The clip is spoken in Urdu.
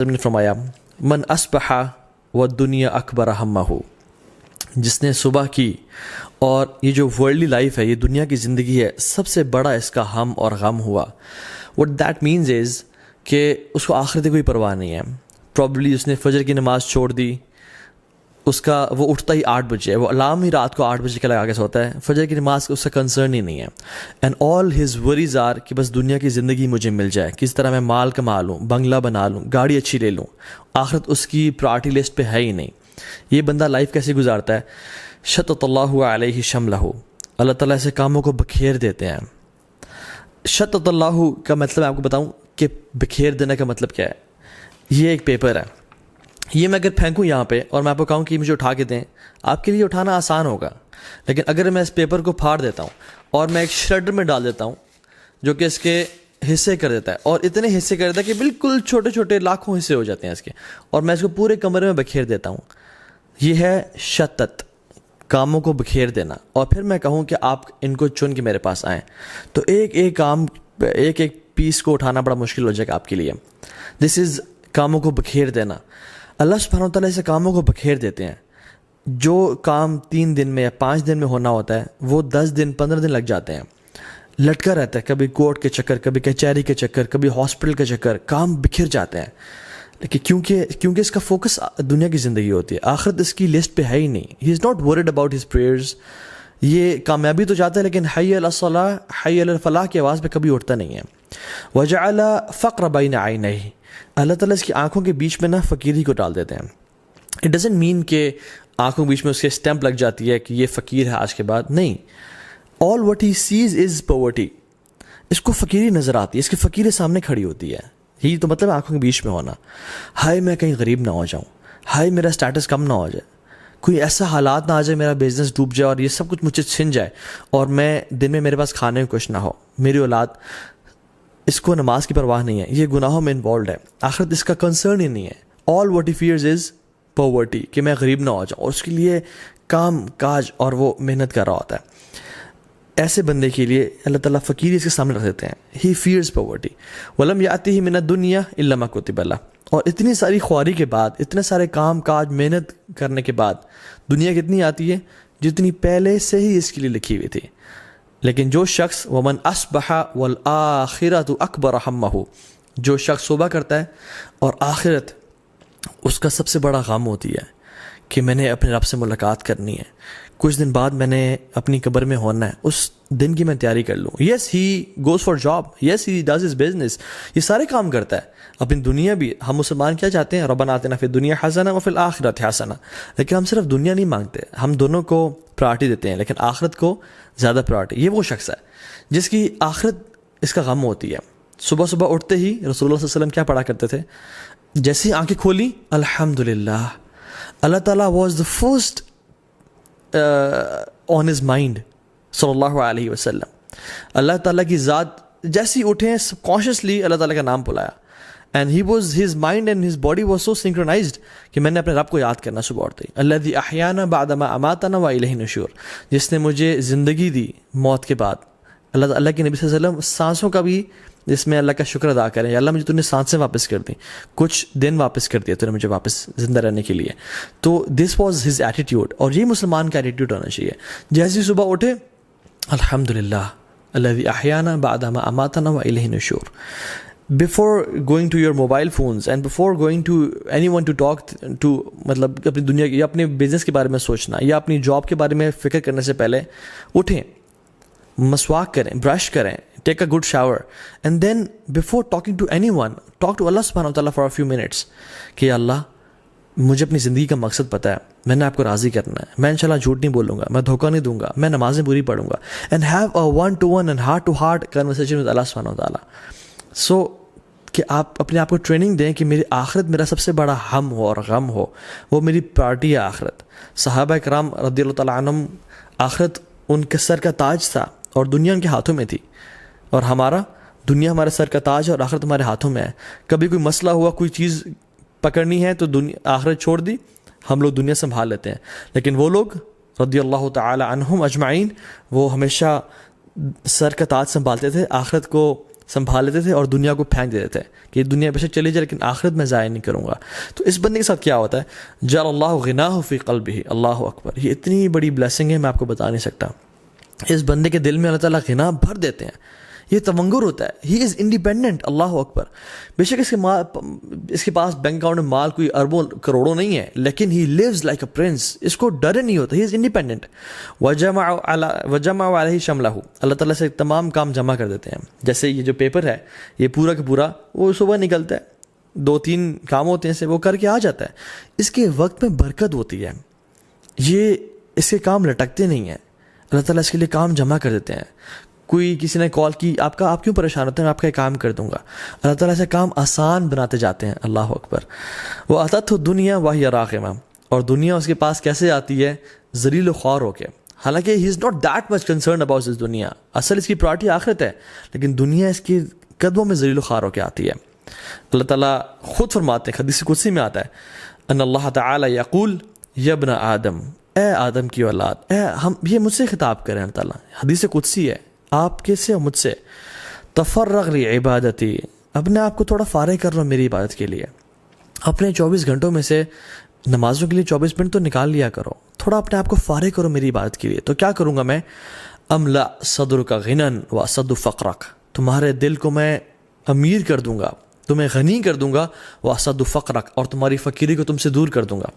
نے فرمایا من اصبح والدنیا اکبر ہمہ، جس نے صبح کی اور یہ جو ورلڈلی لائف ہے، یہ دنیا کی زندگی ہے، سب سے بڑا اس کا ہم اور غم ہوا. وٹ دیٹ مینز از کہ اس کو آخرت کی کوئی پرواہ نہیں ہے. پرابلی اس نے فجر کی نماز چھوڑ دی، اس کا وہ اٹھتا ہی 8 بجے ہے، وہ الارم ہی رات کو 8 بجے کا لگا کے سوتا ہے، فجر کی نماز کا اس کا کنسرن ہی نہیں ہے. And all his worries are کہ بس دنیا کی زندگی مجھے مل جائے، کس طرح میں مال کما لوں، بنگلہ بنا لوں، گاڑی اچھی لے لوں. آخرت اس کی پرائرٹی لسٹ پہ ہے ہی نہیں. یہ بندہ لائف کیسے گزارتا ہے؟ شتت اللہ علیہ شملہ، اللہ تعالیٰ ایسے کاموں کو بکھیر دیتے ہیں. شتت اللہ کا مطلب میں آپ کو بتاؤں کہ بکھیر دینے کا مطلب کیا ہے. یہ ایک پیپر ہے، یہ میں اگر پھینکوں یہاں پہ اور میں آپ کو کہوں کہ مجھے اٹھا کے دیں، آپ کے لیے اٹھانا آسان ہوگا. لیکن اگر میں اس پیپر کو پھاڑ دیتا ہوں اور میں ایک شریڈر میں ڈال دیتا ہوں جو کہ اس کے حصے کر دیتا ہے، اور اتنے حصے کر دیتا ہے کہ بالکل چھوٹے چھوٹے لاکھوں حصے ہو جاتے ہیں اس کے، اور میں اس کو پورے کمرے میں بکھیر دیتا ہوں، یہ ہے شتت، کاموں کو بکھیر دینا. اور پھر میں کہوں کہ آپ ان کو چن کے میرے پاس آئیں، تو ایک ایک کام، ایک ایک پیس کو اٹھانا بڑا مشکل ہو جائے گا آپ کے لیے. دس از کاموں کو بکھیر دینا. اللہ سبحانہ وتعالیٰ ایسے کاموں کو بکھیر دیتے ہیں. جو کام 3 دن میں یا 5 دن میں ہونا ہوتا ہے وہ 10 دن 15 دن لگ جاتے ہیں. لٹکا رہتا ہے، کبھی کورٹ کے چکر، کبھی کچہری کے چکر، کبھی ہاسپٹل کے چکر، کام بکھر جاتے ہیں. لیکن کیونکہ اس کا فوکس دنیا کی زندگی ہوتی ہے، آخرت اس کی لسٹ پہ ہے ہی نہیں. He is not worried about his prayers. یہ کامیابی تو چاہتا ہے لیکن حی علی الصلاح، حی علی الفلاح کی آواز پہ کبھی اٹھتا نہیں ہے. وجعل فقر بین عینیہ، اللہ تعالیٰ اس کی آنکھوں کے بیچ میں نا فقیری کو ڈال دیتے ہیں. اٹ ڈزنٹ مین کہ آنکھوں کے بیچ میں اس کے اسٹیمپ لگ جاتی ہے کہ یہ فقیر ہے آج کے بعد، نہیں. All what he sees is poverty. اس کو فقیری نظر آتی ہے، اس کی فقیری سامنے کھڑی ہوتی ہے. یہی تو مطلب آنکھوں کے بیچ میں ہونا. ہائے میں کہیں غریب نہ ہو جاؤں، ہائے میرا اسٹیٹس کم نہ ہو جائے، کوئی ایسا حالات نہ آ جائے میرا بزنس ڈوب جائے اور یہ سب کچھ مجھے چھن جائے اور میں دن میں میرے پاس کھانے کو کچھ نہ ہو. میری اولاد، اس کو نماز کی پرواہ نہیں ہے، یہ گناہوں میں انوالوڈ ہے، آخرت اس کا کنسرن ہی نہیں ہے. All what he fears is poverty, کہ میں غریب نہ ہو جاؤں، اور اس کے لیے کام کاج اور وہ محنت کر رہا ہوتا ہے. ایسے بندے کے لیے اللہ تعالیٰ فقیری اس کے سامنے رکھ دیتے ہیں. ہی فیئرز پاورٹی. ولم یاتہ من الدنیا الا ما کتب لہ. اور اتنی ساری خواری کے بعد، اتنے سارے کام کاج محنت کرنے کے بعد دنیا کتنی آتی ہے؟ جتنی پہلے سے ہی اس کے لیے لکھی ہوئی تھی. لیکن جو شخص ومن اصبح والآخرۃ اکبر ہمہ، جو شخص صبح کرتا ہے اور آخرت اس کا سب سے بڑا غم ہوتی ہے کہ میں نے اپنے رب سے ملاقات کرنی ہے، کچھ دن بعد میں نے اپنی قبر میں ہونا ہے، اس دن کی میں تیاری کر لوں. Yes he goes for job, yes he does his business, یہ سارے کام کرتا ہے. اپنی دنیا بھی، ہم مسلمان کیا چاہتے ہیں؟ ربنا آتنا فی الدنیا حسنہ وفی الآخرۃ حسنہ. لیکن ہم صرف دنیا نہیں مانگتے، ہم دونوں کو پرائرٹی دیتے ہیں، لیکن آخرت کو زیادہ پرائرٹی. یہ وہ شخص ہے جس کی آخرت اس کا غم ہوتی ہے. صبح صبح اٹھتے ہی رسول اللہ صلی اللہ علیہ وسلم کیا پڑھا کرتے تھے؟ جیسے ہی آنکھیں کھولی، الحمدللہ. اللہ تعالیٰ was the first on his mind صلی اللہ علیہ وسلم. اللہ تعالیٰ کی ذات جیسے ہی اٹھے سب کانشیسلی اللہ تعالیٰ کا نام بلایا. And he was his mind and his body was so synchronised کہ میں نے اپنے رب کو یاد کرنا صبح اٹھتے ہی. الذی احیانا بعد ما اماتنا والیہ النشور، جس نے مجھے زندگی دی موت کے بعد. اللہ کے نبی صلی اللہ علیہ وسلم سانسوں کا بھی جس میں اللہ کا شکر ادا کریں، اللہ مجھے تو نے سانسیں واپس کر دیں، کچھ دن واپس کر دیا تو نے مجھے واپس زندہ رہنے کے لیے. تو دس واز ہز ایٹیٹیوڈ، اور یہ مسلمان کا ایٹیٹیوڈ ہونا چاہیے. جیسے صبح اٹھے، الحمدللہ الذی احیانا بعد ما اماتنا والیہ النشور. Before going to your mobile phones and before going to anyone to talk to، مطلب اپنی دنیا یا اپنے بزنس کے بارے میں سوچنا یا اپنی جاب کے بارے میں فکر کرنے سے پہلے اٹھیں، مسواک کریں، برش کریں، take a good shower, and then before talking to anyone talk to اللہ سبحانہ وتعالیٰ فار اے فیو منٹس کہ اللہ مجھے اپنی زندگی کا مقصد پتہ ہے، میں نے آپ کو راضی کرنا ہے، میں انشاءاللہ جھوٹ نہیں بولوں گا، میں دھوکہ نہیں دوں گا، میں نمازیں پوری پڑھوں گا. And have a one to one and heart to heart conversation with اللہ سبحانہ وتعالیٰ. سو کہ آپ اپنے آپ کو ٹریننگ دیں کہ میری آخرت میرا سب سے بڑا ہم ہو اور غم ہو، وہ میری پرائرٹی ہے آخرت. صحابہ کرام رضی اللہ تعالیٰ عنہم، آخرت ان کے سر کا تاج تھا اور دنیا ان کے ہاتھوں میں تھی، اور ہمارا دنیا ہمارے سر کا تاج ہے اور آخرت ہمارے ہاتھوں میں ہے. کبھی کوئی مسئلہ ہوا، کوئی چیز پکڑنی ہے تو آخرت چھوڑ دی، ہم لوگ دنیا سنبھال لیتے ہیں. لیکن وہ لوگ رضی اللہ تعالی عنہم اجمعین، وہ ہمیشہ سر کا تاج سنبھالتے تھے، آخرت کو سنبھال لیتے تھے اور دنیا کو پھینک دیتے تھے کہ دنیا بے شک چلی جائے لیکن آخرت میں ضائع نہیں کروں گا. تو اس بندے کے ساتھ کیا ہوتا ہے؟ جعل اللہ غناہ فی قلبہ. اللہ اکبر، یہ اتنی بڑی بلیسنگ ہے میں آپ کو بتا نہیں سکتا. اس بندے کے دل میں اللہ تعالیٰ غنا بھر دیتے ہیں. یہ تونگر ہوتا ہے. ہی از انڈیپینڈنٹ. اللہ اکبر. بے شک اس کے پاس بینک اکاؤنٹ میں مال کوئی اربوں کروڑوں نہیں ہے، لیکن ہی لیوز لائک اے پرنس. اس کو ڈر نہیں ہوتا. ہی از انڈیپینڈنٹ. وجمع علیہ شملہ. اللہ تعالیٰ سے تمام کام جمع کر دیتے ہیں. جیسے یہ جو پیپر ہے یہ پورا کا پورا وہ صبح نکلتا ہے، 2-3 کام ہوتے ہیں سے وہ کر کے آ جاتا ہے. اس کے وقت میں برکت ہوتی ہے. یہ اس کے کام لٹکتے نہیں ہیں. اللہ تعالیٰ اس کے لیے کام جمع کر دیتے ہیں. کوئی کسی نے کال کی، آپ کیوں پریشان ہوتے ہیں؟ میں آپ کا یہ کام کر دوں گا. اللہ تعالیٰ سے کام آسان بناتے جاتے ہیں. اللہ اکبر. وہ آتت دنیا وہی راغمہ. اور دنیا اس کے پاس کیسے آتی ہے؟ ذلیل و خوار ہو کے. حالانکہ he is not that much concern about this دنیا. اصل اس کی پرائرٹی آخرت ہے، لیکن دنیا اس کی قدموں میں ذلیل و خوار ہو کے آتی ہے. اللہ تعالیٰ خود فرماتے ہیں، حدیث قدسی میں آتا ہے، ان اللہ تعالی یقول یا ابن آدم، اے آدم کی اولاد. یہ مجھ سے خطاب کریں اللہ تعالیٰ. حدیث قدسی ہے آپ کے سے اور مجھ سے. تفرغ لی عبادتی. اپنے آپ کو تھوڑا فارغ کر لو میری عبادت کے لیے. اپنے 24 گھنٹوں میں سے نمازوں کے لیے 24 منٹ تو نکال لیا کرو. تھوڑا اپنے آپ کو فارغ کرو میری عبادت کے لیے. تو کیا کروں گا میں؟ املا صدر کا غنن و اسد فقرک. تمہارے دل کو میں امیر کر دوں گا، تمہیں غنی کر دوں گا. وہ اسد فقرک، اور تمہاری فقیری کو تم سے دور کر دوں گا.